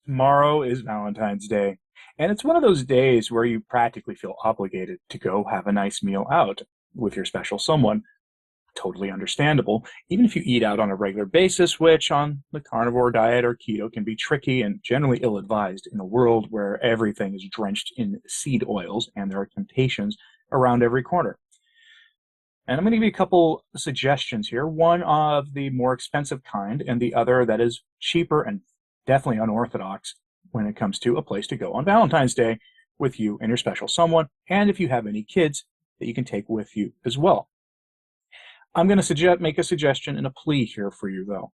Tomorrow is Valentine's Day, and it's one of those days where you practically feel obligated to go have a nice meal out with your special someone. Totally understandable, even if you eat out on a regular basis, which on the carnivore diet or keto can be tricky and generally ill advised in a world where everything is drenched in seed oils and there are temptations around every corner. And I'm going to give you a couple suggestions here, one of the more expensive kind, and the other that is cheaper and definitely unorthodox when it comes to a place to go on Valentine's Day with you and your special someone, and if you have any kids that you can take with you as well. I'm going to make a suggestion and a plea here for you, though.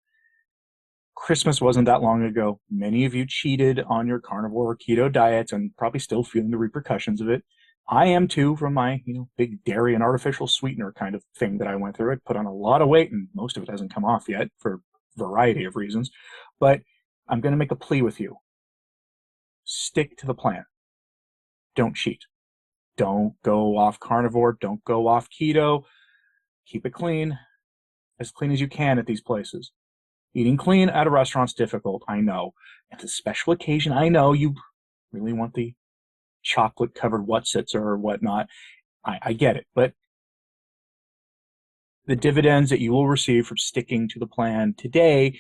Christmas wasn't that long ago. Many of you cheated on your carnivore or keto diets and probably still feeling the repercussions of it. I am too, from my big dairy and artificial sweetener kind of thing that I went through. I put on a lot of weight, and most of it hasn't come off yet for a variety of reasons. But I'm going to make a plea with you. Stick to the plan. Don't cheat. Don't go off carnivore. Don't go off keto. Keep it clean as you can at these places. Eating clean at a restaurant's difficult, I know. It's a special occasion. I know you really want the chocolate covered whatsits or whatnot. I get it. But the dividends that you will receive from sticking to the plan today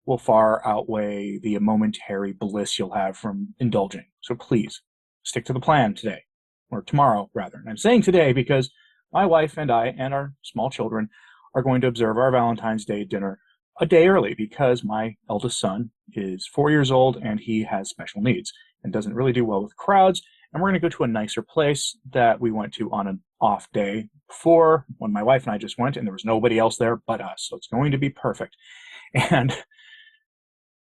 will far outweigh the momentary bliss you'll have from indulging. So please stick to the plan today, or tomorrow, rather. And I'm saying today because my wife and I and our small children are going to observe our Valentine's Day dinner a day early because my eldest son is 4 years old and he has special needs and doesn't really do well with crowds. And we're going to go to a nicer place that we went to on an off day before when my wife and I just went, and there was nobody else there but us. So it's going to be perfect. And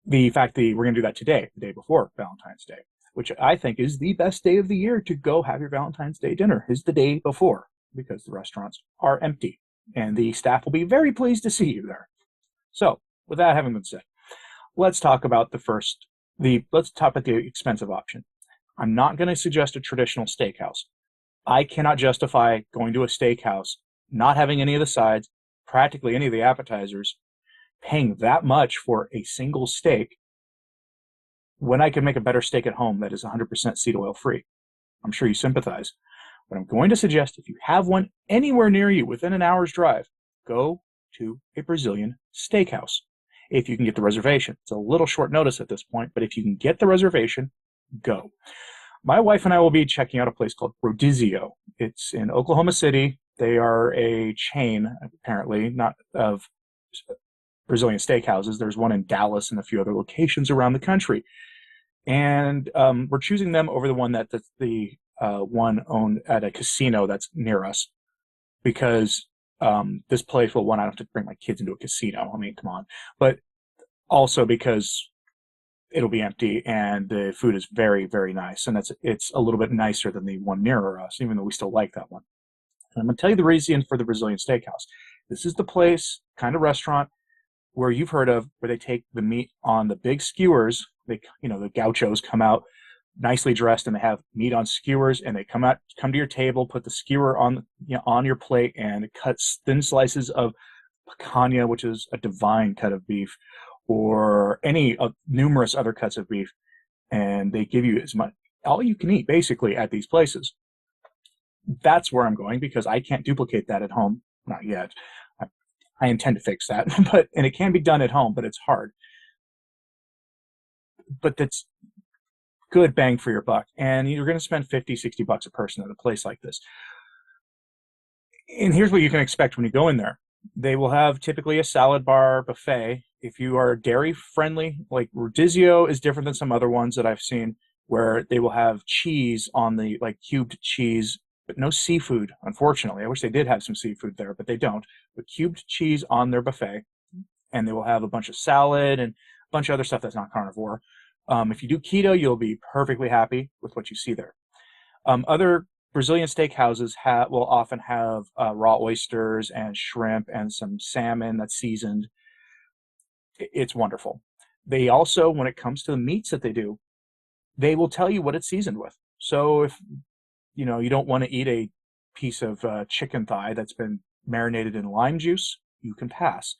the fact that we're going to do that today, the day before Valentine's Day, which I think is the best day of the year to go have your Valentine's Day dinner, is the day before because the restaurants are empty and the staff will be very pleased to see you there. So, with that having been said, let's talk about let's talk about the expensive option. I'm not going to suggest a traditional steakhouse. I cannot justify going to a steakhouse, not having any of the sides, practically any of the appetizers, paying that much for a single steak when I can make a better steak at home that is 100% seed oil free. I'm sure you sympathize. But I'm going to suggest if you have one anywhere near you within an hour's drive, go to a Brazilian steakhouse. If you can get the reservation. It's a little short notice at this point, but if you can get the reservation, go. My wife and I will be checking out a place called Rodizio. It's in Oklahoma City. They are a chain, apparently, not of Brazilian steakhouses. There's one in Dallas and a few other locations around the country. And we're choosing them over the one that's the one owned at a casino that's near us because this place, well, one, I don't have to bring my kids into a casino. I mean, come on. But also because it'll be empty and the food is very, very nice. And it's a little bit nicer than the one nearer us, even though we still like that one. And I'm going to tell you the reason for the Brazilian steakhouse. This is the place, kind of restaurant, where you've heard of, where they take the meat on the big skewers. The gauchos come out nicely dressed and they have meat on skewers and they come to your table, put the skewer on your plate and cut thin slices of picanha, which is a divine cut of beef, or any of numerous other cuts of beef, and they give you as much all you can eat basically at these places. That's where I'm going because I can't duplicate that at home, not yet. I intend to fix that, and it can be done at home, but it's hard. But that's good bang for your buck, and you're going to spend 50, 60 bucks a person at a place like this. And here's what you can expect when you go in there. They will have typically a salad bar buffet. If you are dairy friendly, like Rodizio is different than some other ones that I've seen, where they will have cheese on the cubed cheese, but no seafood, unfortunately. I wish they did have some seafood there, but they don't. But cubed cheese on their buffet, and they will have a bunch of salad and a bunch of other stuff that's not carnivore. If you do keto, you'll be perfectly happy with what you see there. Other Brazilian steakhouses will often have raw oysters and shrimp and some salmon that's seasoned. It's wonderful. They also, when it comes to the meats that they do, they will tell you what it's seasoned with. So if you don't want to eat a piece of chicken thigh that's been marinated in lime juice, you can pass.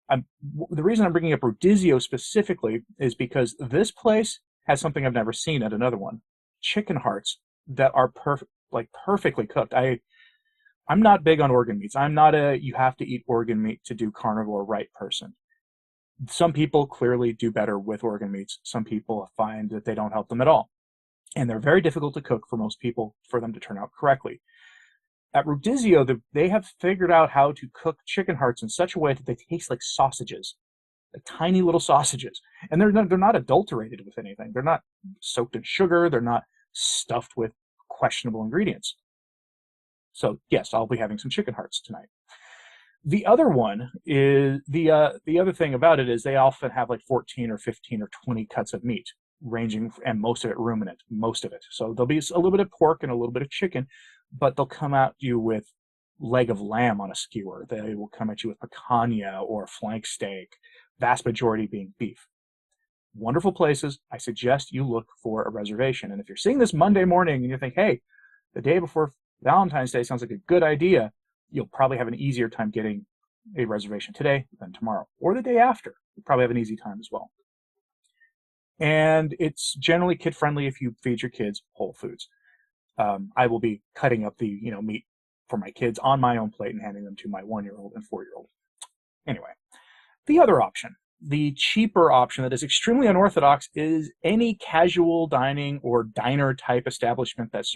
The reason I'm bringing up Rodizio specifically is because this place has something I've never seen at another one: chicken hearts that are perfectly cooked. I'm not big on organ meats. I'm not a you have to eat organ meat to do carnivore right person. Some people clearly do better with organ meats. Some people find that they don't help them at all. And they're very difficult to cook for most people for them to turn out correctly. At Rodizio, they have figured out how to cook chicken hearts in such a way that they taste like sausages, like tiny little sausages. And they're not adulterated with anything. They're not soaked in sugar. They're not stuffed with questionable ingredients. So yes, I'll be having some chicken hearts tonight. The other one is the other thing about it is they often have like 14 or 15 or 20 cuts of meat, ranging, and most of it ruminant, most of it. So there'll be a little bit of pork and a little bit of chicken, but they'll come at you with leg of lamb on a skewer. They will come at you with picanha or flank steak, vast majority being beef. Wonderful places. I suggest you look for a reservation. And if you're seeing this Monday morning and you think, hey, the day before Valentine's Day sounds like a good idea, you'll probably have an easier time getting a reservation today than tomorrow, or the day after. You'll probably have an easy time as well. And it's generally kid-friendly if you feed your kids whole foods. I will be cutting up the meat for my kids on my own plate and handing them to my 1-year-old and 4-year-old. Anyway, the other option, the cheaper option that is extremely unorthodox, is any casual dining or diner type establishment that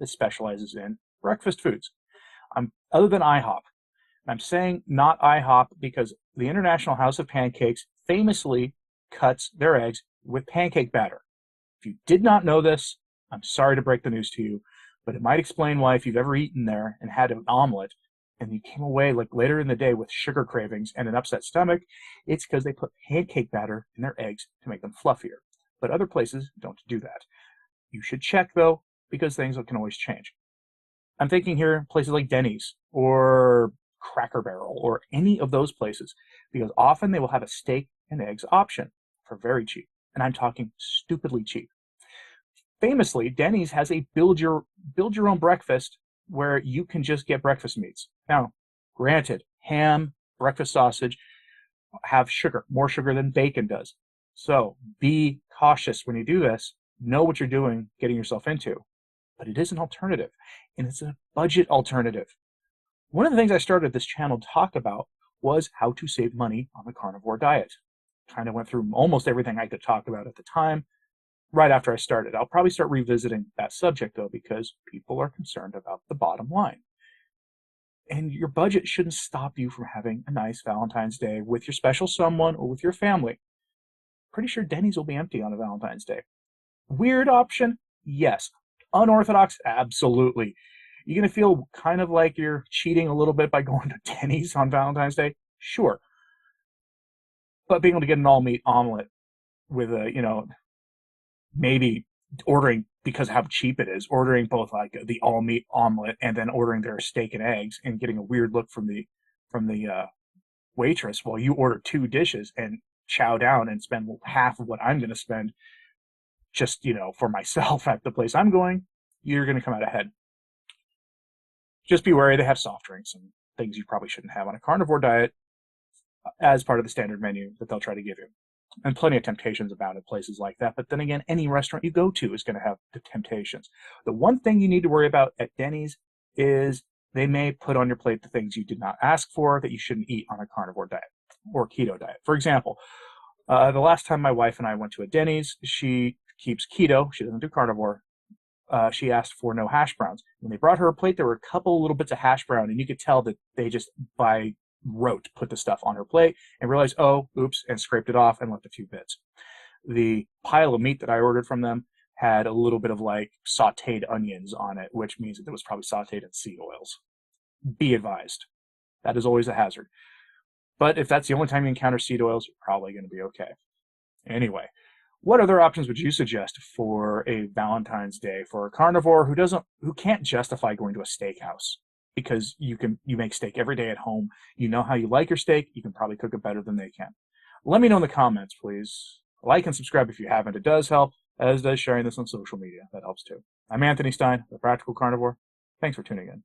specializes in breakfast foods. Other than IHOP. I'm saying not IHOP because the International House of Pancakes famously cuts their eggs with pancake batter. If you did not know this, I'm sorry to break the news to you, but it might explain why, if you've ever eaten there and had an omelet and you came away like later in the day with sugar cravings and an upset stomach, it's because they put pancake batter in their eggs to make them fluffier. But other places don't do that. You should check though, because things can always change. I'm thinking here places like Dennys or Cracker Barrel or any of those places, because often they will have a steak and eggs option for very cheap. And I'm talking stupidly cheap. Famously, Dennys has a build your own breakfast where you can just get breakfast meats. Now, granted, ham, breakfast sausage have sugar, more sugar than bacon does. So be cautious when you do this. Know what you're doing, getting yourself into. But it is an alternative, and it's a budget alternative. One of the things I started this channel to talk about was how to save money on the carnivore diet. Kind of went through almost everything I could talk about at the time, right after I started. I'll probably start revisiting that subject, though, because people are concerned about the bottom line. And your budget shouldn't stop you from having a nice Valentine's Day with your special someone or with your family. Pretty sure Dennys will be empty on a Valentine's Day. Weird option? Yes. Unorthodox? Absolutely. You're going to feel kind of like you're cheating a little bit by going to Dennys on Valentine's Day? Sure. But being able to get an all-meat omelet with maybe ordering, because of how cheap it is, ordering both like the all-meat omelet and then ordering their steak and eggs and getting a weird look from the waitress while you order 2 dishes and chow down and spend half of what I'm going to spend just, for myself at the place I'm going, you're going to come out ahead. Just be wary, they have soft drinks and things you probably shouldn't have on a carnivore diet as part of the standard menu that they'll try to give you. And plenty of temptations abound at places like that. But then again, any restaurant you go to is going to have the temptations. The one thing you need to worry about at Dennys is they may put on your plate the things you did not ask for that you shouldn't eat on a carnivore diet or keto diet. For example, the last time my wife and I went to a Dennys, she keeps keto. She doesn't do carnivore. She asked for no hash browns. When they brought her a plate, there were a couple little bits of hash brown, and you could tell that they just, by rote, put the stuff on her plate and realized, oh, oops, and scraped it off and left a few bits. The pile of meat that I ordered from them had a little bit of like sauteed onions on it, which means that it was probably sauteed in seed oils. Be advised. That is always a hazard. But if that's the only time you encounter seed oils, you're probably going to be okay. Anyway, what other options would you suggest for a Valentine's Day for a carnivore who can't justify going to a steakhouse? Because you make steak every day at home. You know how you like your steak. You can probably cook it better than they can. Let me know in the comments, please. Like and subscribe if you haven't. It does help, as does sharing this on social media. That helps too. I'm Anthony Stine, the Practical Carnivore. Thanks for tuning in.